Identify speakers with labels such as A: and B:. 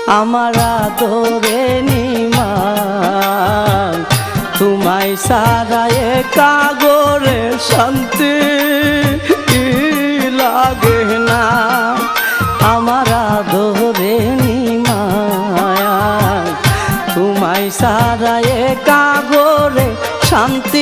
A: আমার আদরে নিমাই তোমায় সারা একা গোরে শান্তি লাগে না। আমার আদরে নিমাই তোমায় সারা একা গোরে শান্তি